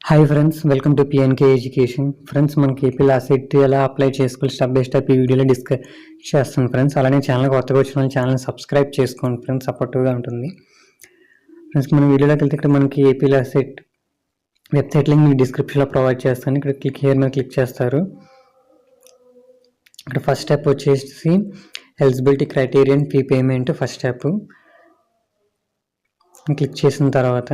Hi friends, welcome to PNK education. Friends, మనకి AP LAWCET ఎలా apply చేసుకోవాలి step by step ఈ వీడియోలో డిస్కస్ చేస్తాను ఫ్రెండ్స్. అలానే ఛానల్ కొత్తగా వచ్చిన ఛానల్ సబ్స్క్రైబ్ చేసుకోండి ఫ్రెండ్స్, సపోర్టివ్గా ఉంటుంది. ఫ్రెండ్స్, మనం వీడియోలోకి వెళ్తే ఇక్కడ మనకి ఏపీ లాసెట్ వెబ్సైట్ లింక్ మీకు డిస్క్రిప్షన్లో ప్రొవైడ్ చేస్తాను. ఇక్కడ హియర్ మీద క్లిక్ చేస్తారు. ఇక్కడ ఫస్ట్ స్టెప్ వచ్చేసి eligibility criterion fee payment. First step click చేసిన తర్వాత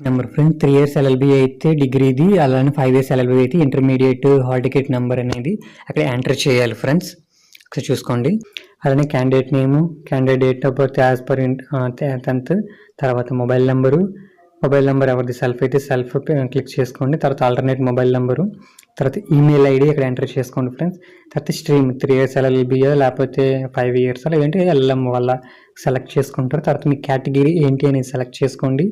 నెంబర్ ఫ్రెండ్స్ 3 years LLB అయితే డిగ్రీది, అలానే 5 years LLB అయితే ఇంటర్మీడియట్ హాల్ టికెట్ నెంబర్ అనేది అక్కడ ఎంటర్ చేయాలి ఫ్రెండ్స్. ఒకసారి చూసుకోండి. అలానే candidate name, candidate date of birth as per 10th, తర్వాత మొబైల్ నెంబర్ ఎవరిది సెల్ఫ్ అయితే సెల్ఫ్ క్లిక్ చేసుకోండి. తర్వాత ఆల్టర్నేట్ మొబైల్ నెంబరు, తర్వాత ఈమెయిల్ ఐడి ఇక్కడ ఎంటర్ చేసుకోండి ఫ్రెండ్స్. తర్వాత స్ట్రీమ్ 3 years LLB లేకపోతే 5 years లేదంటే LLM వల్ల సెలెక్ట్ చేసుకుంటారు. తర్వాత మీ కేటగిరీ ఏంటి అనేది సెలెక్ట్ చేసుకోండి.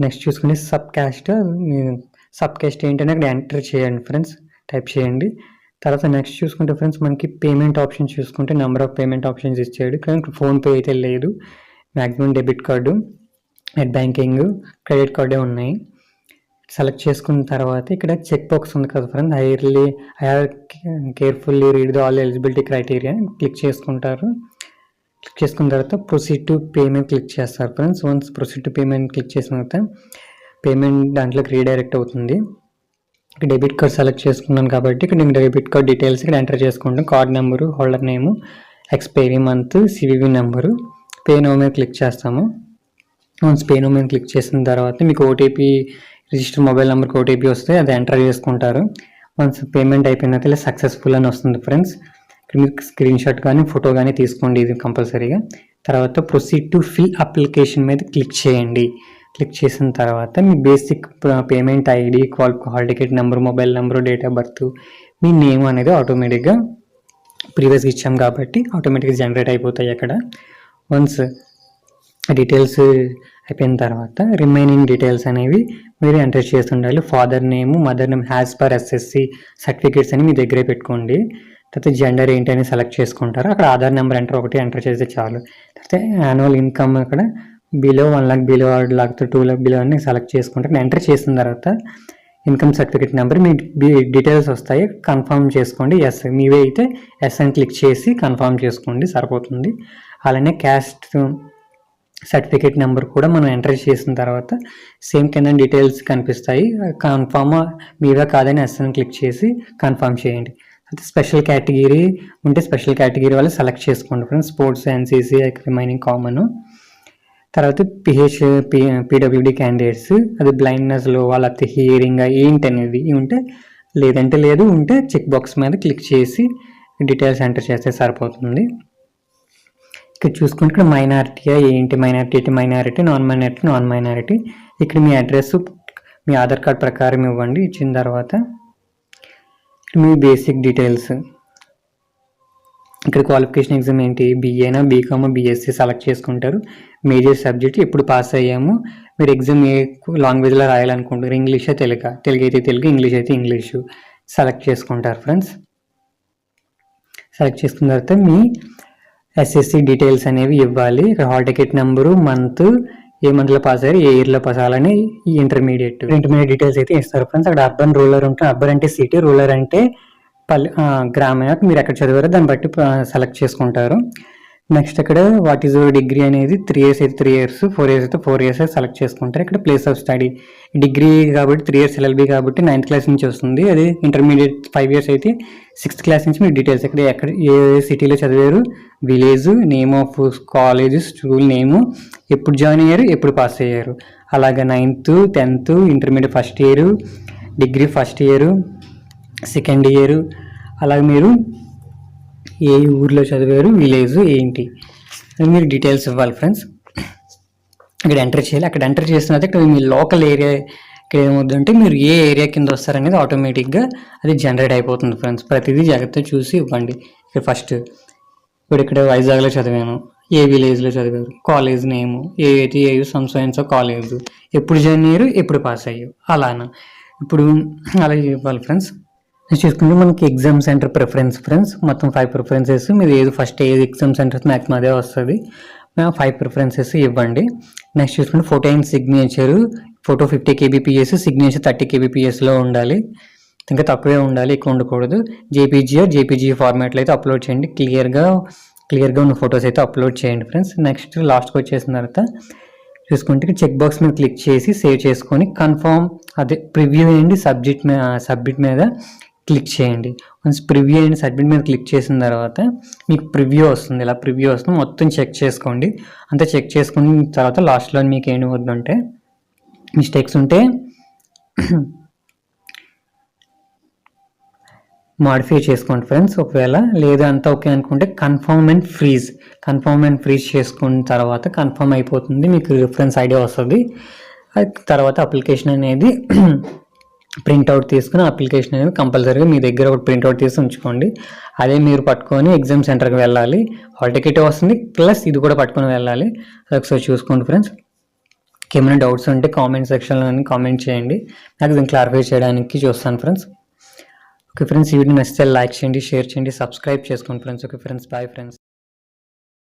నెక్స్ట్ చూసుకుని సబ్ క్యాస్ట్ ఏంటనే అక్కడ ఎంటర్ చేయండి ఫ్రెండ్స్, టైప్ చేయండి. తర్వాత నెక్స్ట్ చూసుకుంటే ఫ్రెండ్స్ మనకి పేమెంట్ ఆప్షన్ చూసుకుంటే నెంబర్ ఆఫ్ పేమెంట్ ఆప్షన్స్ ఇచ్చాడు. కానీ ఫోన్పే అయితే లేదు, maximum debit card, net banking, credit కార్డే ఉన్నాయి. సెలెక్ట్ చేసుకున్న తర్వాత ఇక్కడ చెక్ బాక్స్ ఉంది కదా friends, I have carefully read the all eligibility criteria click చేసుకుంటారు. క్లిక్ చేసుకున్న తర్వాత ప్రొసీడ్ టు పేమెంట్ క్లిక్ చేస్తారు friends. Once proceed to payment click చేసిన తర్వాత పేమెంట్ దాంట్లోకి రీడైరెక్ట్ అవుతుంది. ఇక్కడ డెబిట్ కార్డ్ సెలెక్ట్ చేసుకున్నాను కాబట్టి ఇక్కడ నేను డెబిట్ కార్డ్ డీటెయిల్స్ ఇక్కడ ఎంటర్ చేసుకుంటాను. కార్డ్ నెంబరు, హోల్డర్ నేము, expiry month, CVV number, pay now మీద క్లిక్ చేస్తాము. వన్స్ పే నౌ మీద క్లిక్ చేసిన తర్వాత మీకు ఓటీపీ, రిజిస్టర్ మొబైల్ నెంబర్కి ఓటీపీ వస్తే అది ఎంటర్ చేసుకుంటారు. వన్స్ పేమెంట్ అయిపోయిన తర్వాత ఇలా సక్సెస్ఫుల్ అని వస్తుంది ఫ్రెండ్స్. ఇక్కడ మీకు స్క్రీన్ షాట్ కానీ ఫోటో కానీ తీసుకోండి, ఇది కంపల్సరీగా. తర్వాత ప్రొసీడ్ టు ఫిల్ అప్లికేషన్ మీద క్లిక్ చేయండి. క్లిక్ చేసిన తర్వాత మీ basic payment ID, hall ticket number, mobile number, date of birth, మీ నేమ్ అనేది ఆటోమేటిక్గా ప్రీవియస్గా ఇచ్చాం కాబట్టి ఆటోమేటిక్గా జనరేట్ అయిపోతాయి అక్కడ. వన్స్ డీటెయిల్స్ అయిపోయిన తర్వాత రిమైనింగ్ డీటెయిల్స్ అనేవి మీరు ఎంటర్ చేస్తుండాలి. Father name, mother name as per SSC certificates అని మీ దగ్గరే పెట్టుకోండి. తర్వాత జెండర్ ఏంటి అని సెలెక్ట్ చేసుకుంటారు. అక్కడ ఆధార్ నెంబర్ ఒకటి ఎంటర్ చేస్తే చాలు. తర్వాత యాన్యువల్ ఇన్కమ్ అక్కడ below 1 lakh, below 1 lakh, 2 lakh below అని సెలెక్ట్ చేసుకుంటారు. ఎంటర్ చేసిన తర్వాత ఇన్కమ్ సర్టిఫికేట్ నెంబర్ మీ డీటెయిల్స్ వస్తాయి, కన్ఫర్మ్ చేసుకోండి. ఎస్ మీవే అయితే ఎస్ అని క్లిక్ చేసి కన్ఫర్మ్ చేసుకోండి, సరిపోతుంది. అలానే క్యాస్ట్ సర్టిఫికేట్ నెంబర్ కూడా మనం ఎంటర్ చేసిన తర్వాత సేమ్ కింద డీటెయిల్స్ కనిపిస్తాయి. కన్ఫర్మ్ మీవే కాదని ఎస్ అని క్లిక్ చేసి కన్ఫర్మ్ చేయండి. అయితే స్పెషల్ కేటగిరీ ఉంటే స్పెషల్ కేటగిరీ వాళ్ళు సెలెక్ట్ చేసుకోండి friends. Sports, NCC remaining common. తర్వాత PWD క్యాండిడేట్స్, అది బ్లైండ్నెస్లో వాళ్ళకి హియరింగ్ ఏంటి అనేది ఉంటే, లేదంటే లేదు, ఉంటే చెక్ బాక్స్ మీద క్లిక్ చేసి డీటెయిల్స్ ఎంటర్ చేస్తే సరిపోతుంది. ఇక్కడ చూసుకుంటే ఇక్కడ మైనారిటీ ఏంటి, మైనారిటీ, నాన్ మైనారిటీ. ఇక్కడ మీ అడ్రస్ మీ ఆధార్ కార్డ్ ప్రకారం ఇవ్వండి. ఇచ్చిన తర్వాత మీ బేసిక్ డీటెయిల్స్, ఇక్కడ క్వాలిఫికేషన్ ఎగ్జామ్ ఏంటి, BA, BCom, BSc సెలెక్ట్ చేసుకుంటారు. మేజర్ సబ్జెక్ట్ ఎప్పుడు పాస్ అయ్యాము, మీరు ఎగ్జామ్ ఏ లాంగ్వేజ్లో రాయాలనుకుంటారు, ఇంగ్లీష్ తెలుగు అయితే తెలుగు, ఇంగ్లీష్ అయితే ఇంగ్లీషు సెలెక్ట్ చేసుకుంటారు ఫ్రెండ్స్. సెలెక్ట్ చేసుకున్న తర్వాత మీ SSC డీటెయిల్స్ అనేవి ఇవ్వాలి. ఇక్కడ హాల్ టికెట్ నెంబరు, మంత్, ఏ మంత్లో పాస్ అయ్యారు, ఏ ఇయర్లో పాస్ అవ్వాలని ఈ ఇంటర్మీడియట్ డీటెయిల్స్ అయితే ఇస్తారు ఫ్రెండ్స్. అక్కడ అర్బన్, రూరల్ ఉంటుంది. అర్బన్ అంటే సిటీ, రూరల్ అంటే గ్రామీణ, మీరు ఎక్కడ చదివారో దాన్ని బట్టి సెలెక్ట్ చేసుకుంటారు. నెక్స్ట్ అక్కడ వాట్ ఈజ్ డిగ్రీ అనేది 3 years అయితే 3 years, 4 years అయితే 4 years సెలెక్ట్ చేసుకుంటారు. ఇక్కడ ప్లేస్ ఆఫ్ స్టడీ డిగ్రీ కాబట్టి 3 years LLB కాబట్టి 9th class నుంచి వస్తుంది. అది ఇంటర్మీడియట్ 5 years అయితే 6th class నుంచి మీరు డీటెయిల్స్ ఎక్కడ ఏ సిటీలో చదివారు, village, name of college, school నేము, ఎప్పుడు జాయిన్ అయ్యారు, ఎప్పుడు పాస్ అయ్యారు, అలాగే 9th, 10th, intermediate first year, degree first year, second year, అలాగే మీరు ఏ ఊర్లో చదివారు, విలేజ్ ఏంటి అని మీరు డీటెయిల్స్ ఇవ్వాలి ఫ్రెండ్స్. ఇక్కడ ఎంటర్ చేయాలి. అక్కడ ఎంటర్ చేసిన ఇక్కడ మీ లోకల్ ఏరియా ఇక్కడ ఏమవుతుందంటే మీరు ఏ ఏరియా కింద వస్తారనేది ఆటోమేటిక్గా అది జనరేట్ అయిపోతుంది ఫ్రెండ్స్. ప్రతిదీ జాగ్రత్తగా చూసి ఇవ్వండి. ఇక్కడ ఫస్ట్ ఇక్కడ వైజాగ్లో చదివాను, ఏ విలేజ్లో చదివారు, కాలేజ్ నేము, ఏఐటి, ఏయు సంసైన్స్ కాలేజ్, ఎప్పుడు జాయిన్ అయ్యారు, ఎప్పుడు పాస్ అయ్యారు, అలానా ఇప్పుడు అలా ఇవ్వాలి ఫ్రెండ్స్. చూసుకుంటే మనకి ఎగ్జామ్ సెంటర్ ప్రిఫరెన్స్ ఫ్రెండ్స్, మొత్తం 5 ప్రిఫరెన్సెస్. మీరు ఏది ఫస్ట్ ఏది ఎగ్జామ్ సెంటర్స్ మ్యాక్సిమం అదే వస్తుంది. 5 ప్రిఫరెన్సెస్ ఇవ్వండి. నెక్స్ట్ చూసుకుంటే photo and signature photo 50 kbps, signature 30 kbpsలో ఉండాలి. ఇంకా తక్కువే ఉండాలి, ఎక్కువ ఉండకూడదు. జేపీజీ ఫార్మాట్లో అయితే అప్లోడ్ చేయండి. క్లియర్గా ఉన్న ఫొటోస్ అయితే అప్లోడ్ చేయండి ఫ్రెండ్స్. నెక్స్ట్ లాస్ట్కి వచ్చేసిన తర్వాత చూసుకుంటే చెక్ బాక్స్ మీద క్లిక్ చేసి సేవ్ చేసుకొని కన్ఫర్మ్ ప్రివ్యూ అండి సబ్మిట్ మీద క్లిక్ చేయండి. వన్స్ ప్రివ్యూ అండ్ సబ్మిట్ మీద క్లిక్ చేసిన తర్వాత మీకు ప్రివ్యూ వస్తుంది. ఇలా ప్రివ్యూ వస్తుంది, మొత్తం చెక్ చేసుకోండి. అంతా చెక్ చేసుకున్న తర్వాత లాస్ట్లో మీకు ఏమి వద్దంటే మిస్టేక్స్ ఉంటే మాడిఫై చేసుకోండి ఫ్రెండ్స్. ఒకవేళ లేదా అంతా ఓకే అనుకుంటే కన్ఫర్మ్ అండ్ ఫ్రీజ్ చేసుకున్న తర్వాత కన్ఫర్మ్ అయిపోతుంది, మీకు రిఫరెన్స్ ఐడియా వస్తుంది. తర్వాత అప్లికేషన్ అనేది ప్రింట్అవుట్ తీసుకుని అప్లికేషన్ అనేది కంపల్సరీగా మీ దగ్గర ఒక ప్రింట్అవుట్ తీసి ఉంచుకోండి. అదే మీరు పట్టుకొని ఎగ్జామ్ సెంటర్కి వెళ్ళాలి, హాల్ టికెట్ వస్తుంది, ప్లస్ ఇది కూడా పట్టుకొని వెళ్ళాలి. ఒకసారి చూసుకోండి ఫ్రెండ్స్. ఏమైనా డౌట్స్ ఉంటే కామెంట్ సెక్షన్లో కామెంట్ చేయండి, నాకు దీన్ని క్లారిఫై చేయడానికి చూస్తాను ఫ్రెండ్స్. ఓకే ఫ్రెండ్స్, ఈ వీడియో నచ్చితే లైక్ చేయండి, షేర్ చేయండి, సబ్స్క్రైబ్ చేసుకోండి friends. Okay friends, bye friends.